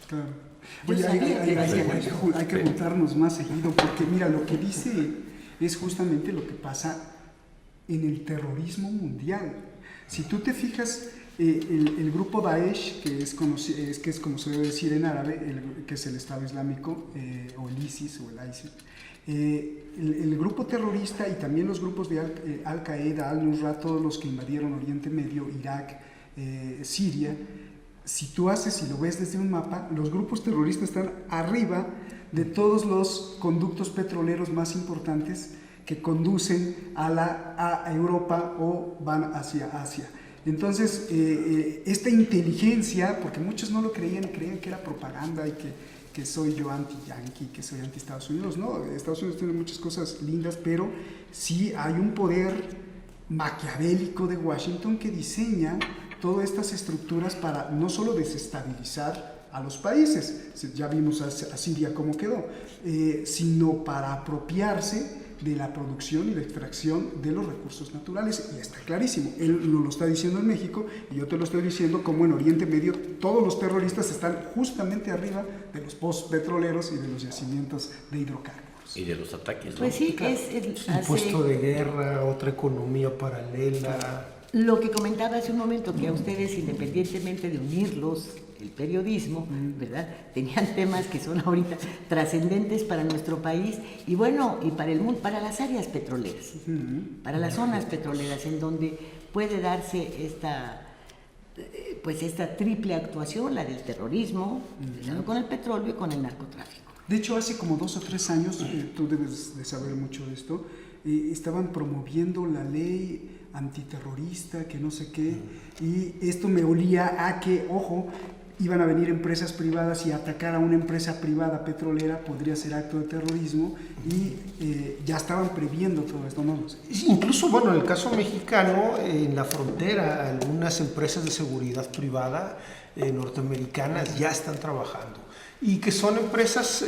Claro. Yo Oye, sabía que hay que juntarnos más seguido, porque mira, lo que dice es justamente lo que pasa en el terrorismo mundial. Si tú te fijas, el grupo Daesh, que es como se debe decir en árabe, que es el Estado Islámico, o el ISIS o el ISIL, el grupo terrorista y también los grupos de Al-Qaeda, Al-Nusra, todos los que invadieron Oriente Medio, Irak, Siria, si lo ves desde un mapa, los grupos terroristas están arriba de todos los conductos petroleros más importantes que conducen a Europa o van hacia Asia. Entonces, esta inteligencia, porque muchos no lo creían que era propaganda y que soy yo anti-yankee, que soy anti-Estados Unidos. No, Estados Unidos tiene muchas cosas lindas, pero sí hay un poder maquiavélico de Washington que diseña todas estas estructuras para no solo desestabilizar a los países, ya vimos a Siria cómo quedó, sino para apropiarse de la producción y la extracción de los recursos naturales, y está clarísimo. Él nos lo está diciendo en México y yo te lo estoy diciendo como en Oriente Medio todos los terroristas están justamente arriba de los pozos petroleros y de los yacimientos de hidrocarburos. Y de los ataques, ¿no? Pues sí, Claro. Un puesto de guerra, otra economía paralela. lo que comentaba hace un momento, que a ustedes, independientemente de unirlos, el periodismo, ¿verdad? Tenían temas que son ahorita trascendentes para nuestro país y bueno, y para el mundo, para las áreas petroleras, para las zonas petroleras, en donde puede darse esta triple actuación, la del terrorismo, con el petróleo y con el narcotráfico. De hecho, hace como 2 o 3 años, tú debes de saber mucho de esto, estaban promoviendo la ley antiterrorista, que no sé qué, y esto me olía a que, ojo, iban a venir empresas privadas y atacar a una empresa privada petrolera podría ser acto de terrorismo y ya estaban previendo todo esto, ¿no? Incluso, bueno, en el caso mexicano, en la frontera, algunas empresas de seguridad privada norteamericanas ya están trabajando. Y que son empresas,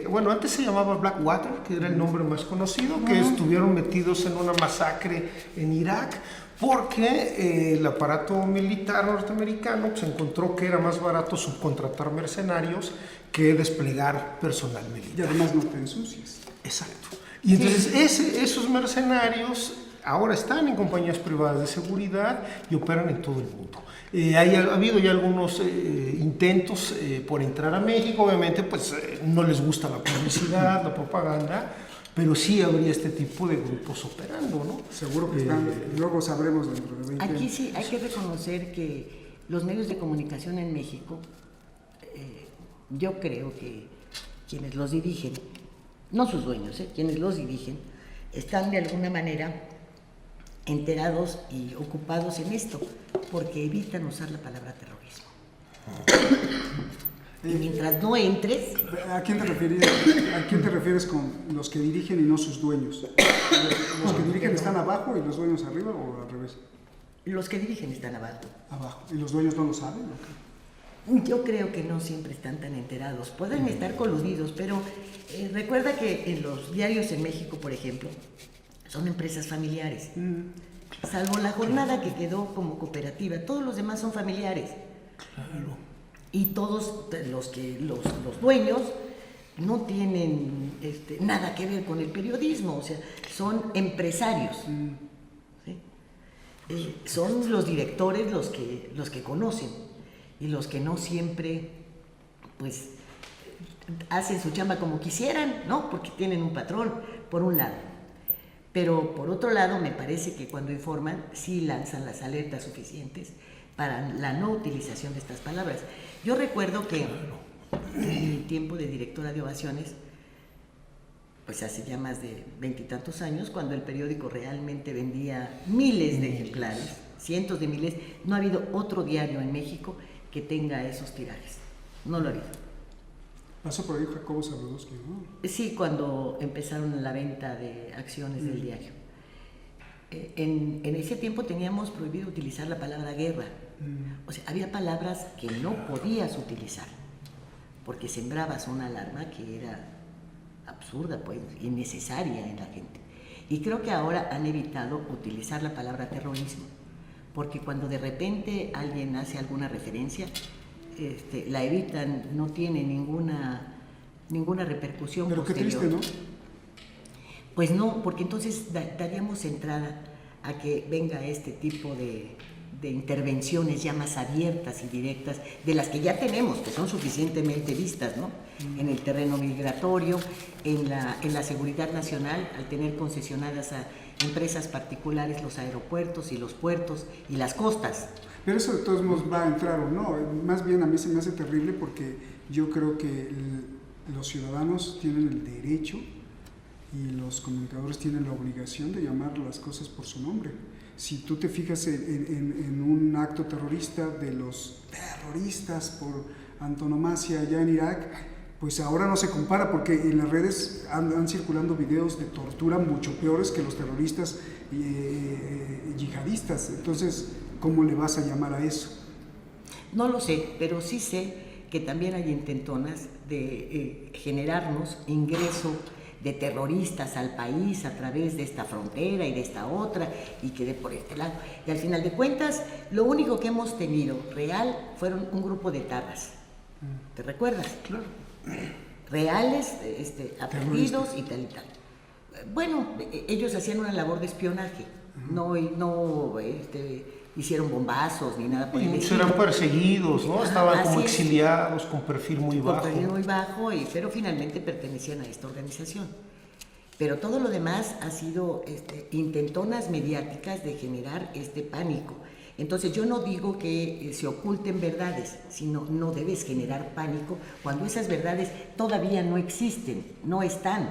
bueno, antes se llamaba Blackwater, que era el nombre más conocido, que estuvieron metidos en una masacre en Irak, porque el aparato militar norteamericano se encontró que era más barato subcontratar mercenarios que desplegar personal militar. Y además no te ensucias. Exacto. Y entonces esos mercenarios ahora están en compañías privadas de seguridad y operan en todo el mundo. Ha habido ya algunos intentos por entrar a México, obviamente pues no les gusta la publicidad, la propaganda, pero sí habría este tipo de grupos operando, ¿no? Seguro que están, luego sabremos dentro de 20 años. Aquí sí hay que reconocer que los medios de comunicación en México, yo creo que quienes los dirigen, no sus dueños, quienes los dirigen, están de alguna manera enterados y ocupados en esto, porque evitan usar la palabra terrorismo. Y mientras no entres... ¿A quién te refieres con los que dirigen y no sus dueños? ¿Los que dirigen están abajo y los dueños arriba o al revés? Los que dirigen están abajo. Abajo. ¿Y los dueños no lo saben? Yo creo que no siempre están tan enterados. Pueden estar coludidos, pero recuerda que en los diarios en México, por ejemplo, son empresas familiares. Salvo la jornada que quedó como cooperativa, todos los demás son familiares. Claro. Y todos los dueños no tienen nada que ver con el periodismo, o sea, son empresarios. ¿Sí? Son los directores los que conocen y los que no siempre pues hacen su chamba como quisieran, ¿no? Porque tienen un patrón, por un lado. Pero por otro lado, me parece que cuando informan, sí lanzan las alertas suficientes para la no utilización de estas palabras. Yo recuerdo que en mi tiempo de directora de Ovaciones, pues hace ya más de 20 y tantos años, cuando el periódico realmente vendía miles de ejemplares, cientos de miles, no ha habido otro diario en México que tenga esos tirajes. No lo ha habido. Pasó por ahí Jacobo Zabludowski, ¿no? Sí, cuando empezaron la venta de acciones del diario. En ese tiempo teníamos prohibido utilizar la palabra guerra. O sea, había palabras que no podías utilizar porque sembrabas una alarma que era absurda, pues, innecesaria en la gente. Y creo que ahora han evitado utilizar la palabra terrorismo, porque cuando de repente alguien hace alguna referencia, la evitan, no tiene ninguna repercusión Pero qué posterior. triste, ¿no? Pues no, porque entonces daríamos entrada a que venga este tipo de intervenciones ya más abiertas y directas, de las que ya tenemos, que son suficientemente vistas, ¿no? En el terreno migratorio, en la seguridad nacional, al tener concesionadas a empresas particulares los aeropuertos y los puertos y las costas. Pero eso de todos modos va a entrar o no. Más bien a mí se me hace terrible porque yo creo que los ciudadanos tienen el derecho y los comunicadores tienen la obligación de llamar las cosas por su nombre. Si tú te fijas en un acto terrorista de los terroristas por antonomasia allá en Irak, pues ahora no se compara porque en las redes andan circulando videos de tortura mucho peores que los terroristas yihadistas. Entonces, ¿cómo le vas a llamar a eso? No lo sé, pero sí sé que también hay intentonas de generarnos ingreso de terroristas al país a través de esta frontera y de esta otra y que de por este lado. Y al final de cuentas, lo único que hemos tenido real fueron un grupo de tarras. ¿Te recuerdas? Claro. Reales, aprendidos y tal y tal. Bueno, ellos hacían una labor de espionaje, no hicieron bombazos ni nada por Y el muchos estilo. eran perseguidos, ¿no? Estaban como Así es. exiliados, con perfil muy Con bajo. perfil muy bajo, pero finalmente pertenecían a esta organización. Pero todo lo demás ha sido intentonas mediáticas de generar este pánico. Entonces yo no digo que se oculten verdades, sino no debes generar pánico cuando esas verdades todavía no existen, no están.